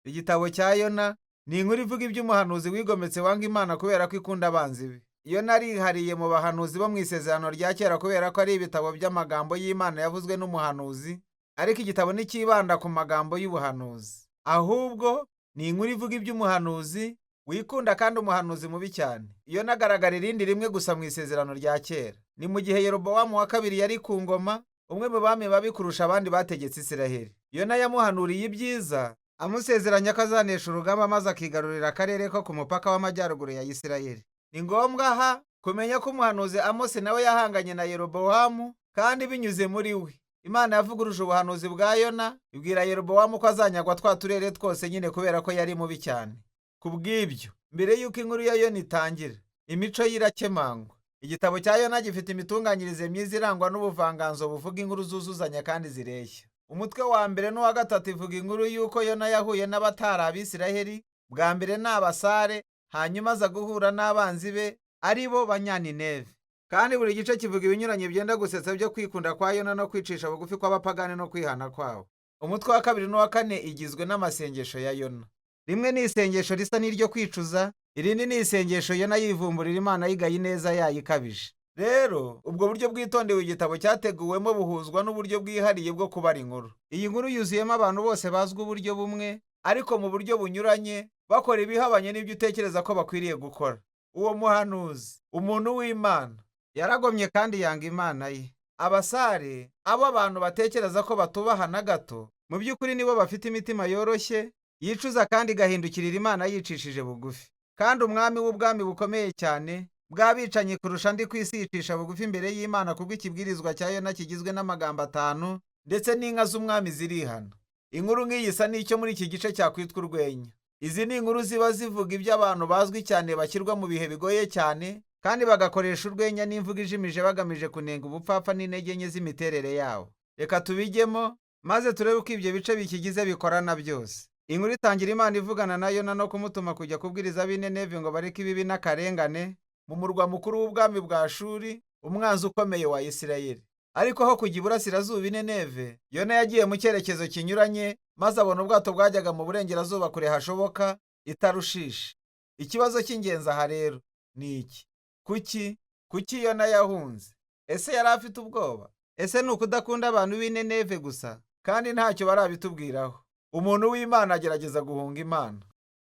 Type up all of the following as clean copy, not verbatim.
Igitabo cya Yona ni inkuru ivuga iby'umuhanuzi wigometse wanga Imana kubera ko ikunda abanzi be. Yona arihariye mu bahanuzi bo mu Isezerano rya Kera kubera ko ari ibitabo by'amagambo y'Imana yavuzwe n'umuhanuzi, ariko igitabo ntikibanda ku magambo y'ubuhanuzi. Ahubwo ni inkuru ivuga iby'umuhanuzi wikunda kandi umuhanuzi mubi cyane. Yona agaragara irindi rimwe gusa mu Isezerano rya Kera. Ni mu gihe Yerobowamu wa kabiri yari ku ngoma, umwe mu bami babi kurusha abandi bategetse Isiraheli. Yona yamuhanuriye ibyiza, amusezeranya ko azanesha urugamba maze akigarurira akarere ko ku mupaka w'amajyaruguru ya Isiraheli. Ni ngombwa aha kumenya ko umuhanuzi Amosi nawe yahanganye na Yerobowamu kandi binyuze muri we. Imana yavuguruje ubuhanuzi bwa Yona, ibwira Yerobowamu ko azanyagwa twa turere twose nyine kubera ko yari mubi cyane. Ku bw'ibyo, mbere y'uko inkuru ya Yona itangira, imico ye irakemangwa. Igitabo cya Yona gifite imitunganyirize myiza irangwa n'ubuvanganzo buvuga inkuru zuzuzanya kandi zireshya. Umutwe wa mbere n'uwa gatatu ivuga inkuru y'uko Yona yahuye n'abatari Abisiraheli, bwa mbere ni abasare, hanyuma aza guhura n'abanzi be ari bo Banyanineve. Kandi buri gice kivuga ibinyuranye byenda gusetsa byo kwikunda kwa Yona no kwicisha bugufi kw'abapagani no kwihana kwabo. Umutwe wa kabiri n'uwa kane igizwe n'amasengesho ya Yona. Rimwe ni isengesho risa n'iryo kwicuza, irindi ni isengesho Yona yivumburira Imana yigaye ineza yayo ikabije. Rero ubwo buryo bwitondewe igitabo cyateguwemo buhuzwa n'uburyo bwihariye bwo kubara inkuru. Iyi nkuru yuzuyemo abantu bose bazwi uburyo bumwe, ariko mu buryo bunyuranye, bakora ibihabanye n'ibyo utekereza ko bakwiriye gukora. Uwo muhanuzi, umuntu w'Imana, yaragomye kandi yanga Imana ye. Abasare, abo abantu batekereza ko batubaha na gato, mu by'ukuri nibo bafite imitima yoroshye, yicuza kandi igahindukirira Imana yicishije bugufi. Kandi umwami w'ubwami bukomeye cyane bw'abicanyi kurusha andi ku isi yicisha bugufi imbere y'Imana kubw'ikibwirizwa cya Yona kigizwe n'amagambo 5, ndetse n'inka z'umwami zirihana. Inkuru nk'iyi isa n'icyo muri iki gice cyakwitwa urwenya. Izi ni inkuru ziba zivuga iby'abantu bazwi cyane bashyirwa mu bihe bigoye cyane, kandi bagakoresha urwenya n'imvugo ijimije bagamije kunenga ubupfapfa n'intege nke z'imiterere yawo. Reka tubijyemo maze turebe uko ibyo bice bikigize bikorana byose. Inkuru itangira Imana ivugana na Yona no kumutuma kujya kubwiriza ab'i Nineve ngo bareke ibibi n'akarengane mu murwa mukuru w'ubwami bwa Ashuri, umwanzi ukomeye wa Isirayeli. Ariko aho kujya iburasirazuba i Nineve, Yona yagiye mu cyerekezo kinyuranye, maze abona ubwato bwajyaga mu burengerazuba kure hashoboka, i Tarushishi. Ikibazo cy'ingenzi aha rero ni iki: kuki Yona yahunze? Ese yari afite ubwoba? Ese ni ukudakunda abantu b'i Nineve gusa? Kandi ntacyo barabitubwiraho. Umuntu w'Imana agerageza guhunga Imana.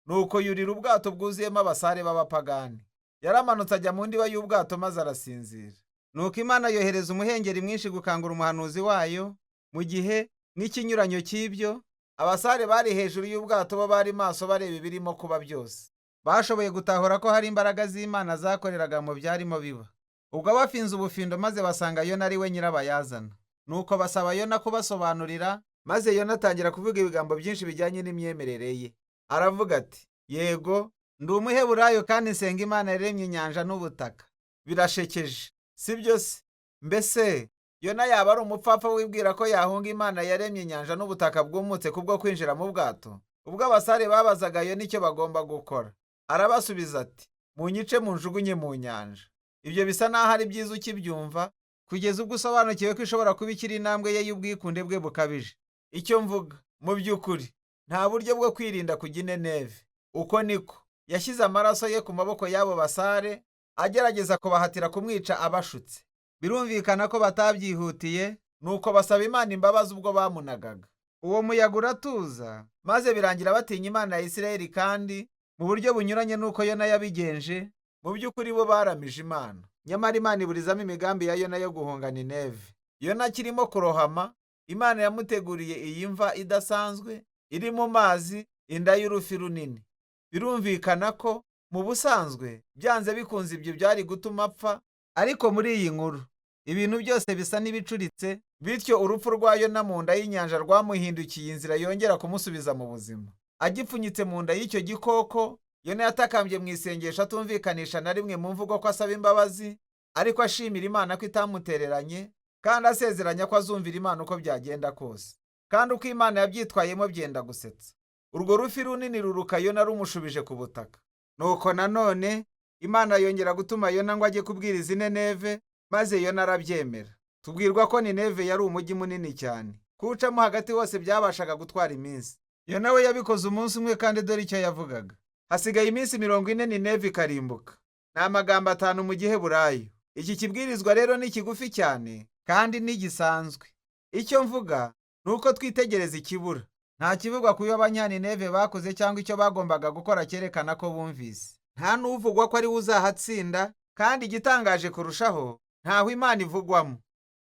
Nuko yurira ubwato bwuzuyemo abasare b'abapagani. Yaramanutse ajya mu ndiba y'ubwato maze arasinzira. Nuko Imana yohereza umuhengeri mwinshi gukangura umuhanuzi wayo. Mu gihe nk'ikinyuranyo cy'ibyo, abasare bari hejuru y'ubwato bo bari maso bareba ibirimo kuba byose. Bashoboye gutahura ko hari imbaraga z'Imana zakoreraga mu byarimo biba. Ubwo bafinze ubufindo maze basanga Yona ari we nyirabayazana. Nuko basaba Yona kubasobanurira, maze Yona atangira kuvuga ibigambo byinshi bijyanye n'imyemerere ye. Aravuga ati, yego, ndi Umuheburayo kandi nsenga Imana yaremye inyanja n'ubutaka. Birashekeje, sibyo se? Mbese Yona yaba ari umupfapfa wibwira ko yahunga Imana yaremye inyanja n'ubutaka bwumutse kubwo kwinjira mu bwato? Ubwo abasare babazaga Yona icyo bagomba gukora, arabasubiza ati, munyice munjugunye mu nyanja. Ibyo bisa naho ari byiza ukibyumva, kugeza ubwo usobanukiwe ko ishobora kuba ikiri intambwe ye y'ubwikunde bwe bukabije. Icyo mvuga, mu by'ukuri, nta buryo bwo kwirinda kujya i Nineve. Uko niko yashyize amaraso ye ku maboko y'abo basare, agerageza kubahatira kumwica abashutse. Birumvikana ko batabyihutiye, nuko basaba Imana imbabazi ubwo bamunagaga. Uwo muyaga uratuza, maze birangira batinya Imana ya Isirayeli, kandi mu buryo bunyuranye n'uko Yona yabigenje, mu by'ukuri bo baramije Imana. Nyamara Imana iburizamo imigambi ya Yona yo guhunga Nineve. Yona akirimo kurohama, Imana yamuteguriye iyi mva idasanzwe, iri mu mazi, inda y'urufi runini. Birumvikana ko mu busanzwe byanze bikunze ibyo byari gutuma apfa, ariko muri iyi nkuru ibintu byose bisa n'ibicuritse, bityo urupfu rwa Yona mu nda y'inyanja rwamuhindukiye inzira yongera kumusubiza mu buzima. Agipfunyitse mu nda y'icyo gikoko, Yona yatakambye mu isengesho atumvikanisha na rimwe mu mvugo ko asaba imbabazi, ariko ashimira Imana ko itamutereranye, kandi asezeranya ko azumvira Imana uko byagenda kose. Kandi uko Imana yabyitwayemo byenda gusetsa. Urwo rufi runini ruruka Yona rumushubije ku butaka. Nuko nanone Imana yongera gutuma Yona ngo ajye kubwiriza i Nineve, maze Yona arabyemera. Tubwirwa ko Nineve yari umujyi munini cyane. Kuwucamo hagati hose byabashaga gutwara iminsi. Yona we yabikoze umunsi umwe kandi dore icyo yavugaga. Hasigaye iminsi 40 Nineve ikarimbuka. Ni amagambo 5 mu Giheburayo. Iki kibwirizwa rero ni kigufi cyane kandi ntigisanzwe. Icyo mvuga ni uko twitegereza ikibura. Nta kivugwa ku yo Abanyanineve bakoze cyangwa icyo bagombaga gukora cyerekana ko bumvise. Nta n'uvugwa ko ari we uzahatsinda, kandi igitangaje kurushaho ntaho Imana ivugwamo.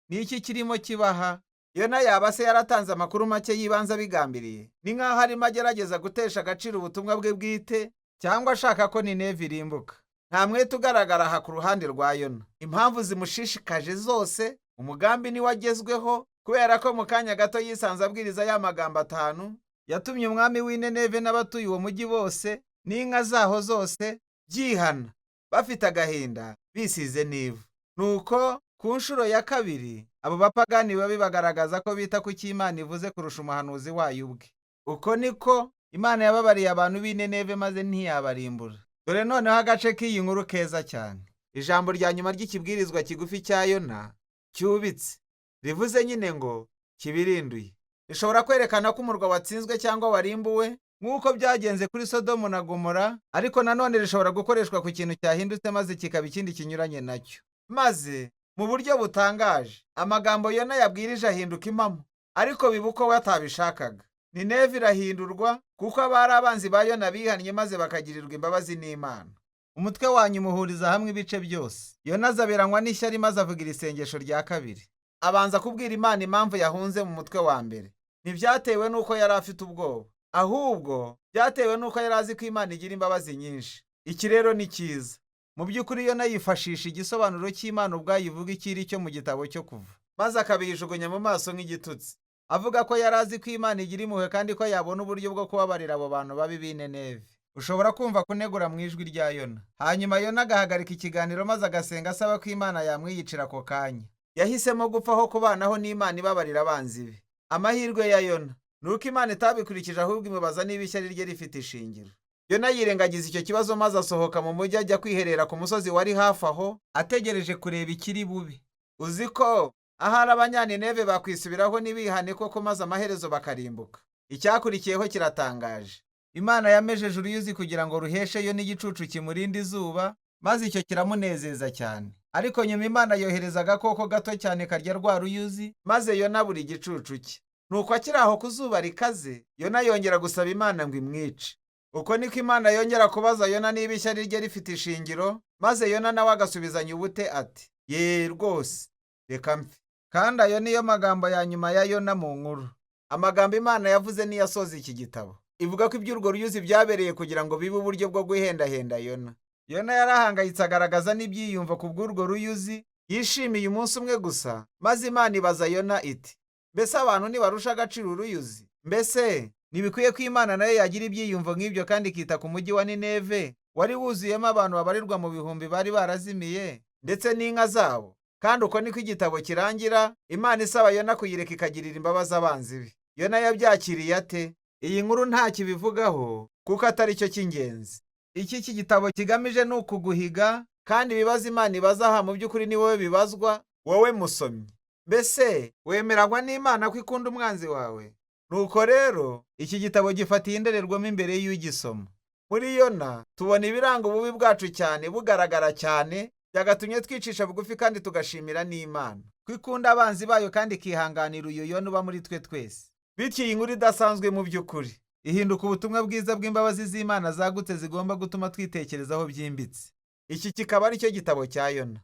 Ni iki kirimo kibaha? Yona yaba se yaratanze amakuru make y'ibanze abigambiriye? Ni nk'aho arimo agerageza gutesha agaciro ubutumwa bwe bwite, cyangwa ashaka ko Nineve irimbuka. Nta mwete ugaragara aha ku ruhande rwa Yona. Impamvu zimushishikaje zose, umugambi ni wagezweho, kubera ko mu kanya gato yisanze abwiriza ya magambo 5, yatumye umwami w'i Nineve n'abatuye uwo mujyi bose n'inka zaho zose byihana, bafite agahinda, bisize n'ivu. Nuko ku nshuro ya kabiri abo bapagani babi bagaragaza ko bita ku cyo Imana ivuze kurusha umuhanuzi wayo ubwe. Uko niko Imana yababariye abantu b'i Nineve maze ntiyabarimbura. Dore noneho agace k'iyi nkuru keza cyane. Ijambo rya nyuma ry'ikibwirizwa kigufi cya Yona cyubitse rivuze nyine ngo kibirinduye. Rishobora kwerekana ko umurwa watsinzwe cyangwa warimbuwe nk'uko byagenze kuri Sodomu na Gomora, ariko nanone rishobora gukoreshwa ku kintu cyahindutse maze kikaba ikindi kinyuranye nacyo. Maze mu buryo butangaje amagambo Yona yabwirije ahinduka impamo, ariko biba uko we atabishakaga. Nineve irahindurwa kuko abari abanzi ba Yona bihannye maze bakagirirwa imbabazi n'Imana. Umutwe wanyu muhuriza hamwe ibice byose. Yona azaberanywa n'ishyari maze avugira isengesho rya kabiri. Abanza kubwira Imana impamvu yahunze mu mutwe wa mbere. Ntibyatewe n'uko yari afite ubwoba, ahubwo byatewe n'uko yari azi ko Imana igira imbabazi nyinshi. Iki rero ni cyiza. Mu by'ukuri Yona yifashisha igisobanuro cy'Imana ubwayo ivuga ikiri cyo mu gitabo cyo Kuva, maze akabijugunya mu maso nk'igitutsi, avuga ko yari azi ko Imana igira impuhwe kandi ko yabona uburyo bwo kubabarira abo bantu babi b'i Nineve. Ushobora kumva kunegura mu ijwi rya Yona. Hanyuma Yona agahagarika ikiganiro maze agasenga asaba ko Imana yamwiyicira ako kanya. Yahisemo gupfa aho kubanaho n'Imana ibabarira abanzi be. Amahirwe ya Yona ni uko Imana itabikurikije, ahubwo imubaza niba ishyari rye rifite ishingiro. Yona yirengagiza icyo kibazo maze asohoka mu mujyi ajya kwiherera ku musozi wari hafi aho, ategereje kureba ikiri bube. Uzi ko ahari Abanyanineve bakwisubiraho n'ibihane koko maze amaherezo bakarimbuka. Icyakurikiyeho kiratangaje. Imana yamejeje uruyuzi kugira ngo ruheshe Yona igicucu kimurinda izuba, maze icyo kiramunezeza cyane. Ariko nyuma Imana yohereza agakoko gato cyane karya rwa ruyuzi, maze Yona abura igicucu cye. Nuko akiri aho ku zuba rikaze, Yona yongera gusaba Imana ngo imwice. Uko niko Imana yongera kubaza Yona niba ishyari rye rifite ishingiro, maze Yona nawe agasubizanya ubute ati, "Ye rwose, reka mfe." Kandi ayo niyo magambo ya nyuma ya Yona mu nkuru. Amagambo Imana yavuze niyo asoza iki gitabo. Ivuga ko iby'urwo ruyuzi byabereye kugira ngo bibe uburyo bwo guhendahenda Yona. Yona yarahangayitse agaragaza n'ibyiyumvo ku bw'urwo ruyuzi, yishimiye umunsi umwe gusa, maze Imana ibaza Yona iti, "Mbese abantu ntibarusha agaciro uruyuzi? Mbese ntibikwiye ko Imana nayo yagira ibyiyumvo nk'ibyo kandi ikita ku mujyi wa Nineve, wari wuzuyemo abantu babarirwa mu bihumbi bari barazimiye, ndetse n'inka zabo?" Kandi uko niko igitabo kirangira, Imana isaba Yona kuyireka ikagirira imbabazi abanzi be. Yona yabyakiriye ate? Iyi nkuru nta kibivugaho kuko atari cyo cy'ingenzi. Iki gitabo kigamije ni ukuguhiga, kandi ibibazo Imana ibaza aha mu by'ukuri ni wowe bibazwa, wowe musomyi. Mbese wemeranywa n'Imana ko ikunda umwanzi wawe? Nuko rero iki gitabo gifatiye indorerwamo imbere y'ugisoma. Muri Yona tubona ibiranga ububi bwacu cyane bugaragara cyane, byagatumye twicisha bugufi kandi tugashimira n'Imana ko ikunda abanzi bayo kandi ikihanganira uyu Yona uba muri twe twese. Bityo iyi nkuru idasanzwe mu by'ukuri ihinduka ubutumwa bwiza bw'imbabazi z'Imana zagutse zigomba gutuma twitekerezaho byimbitse. Iki kikaba ari cyo gitabo cya Yona.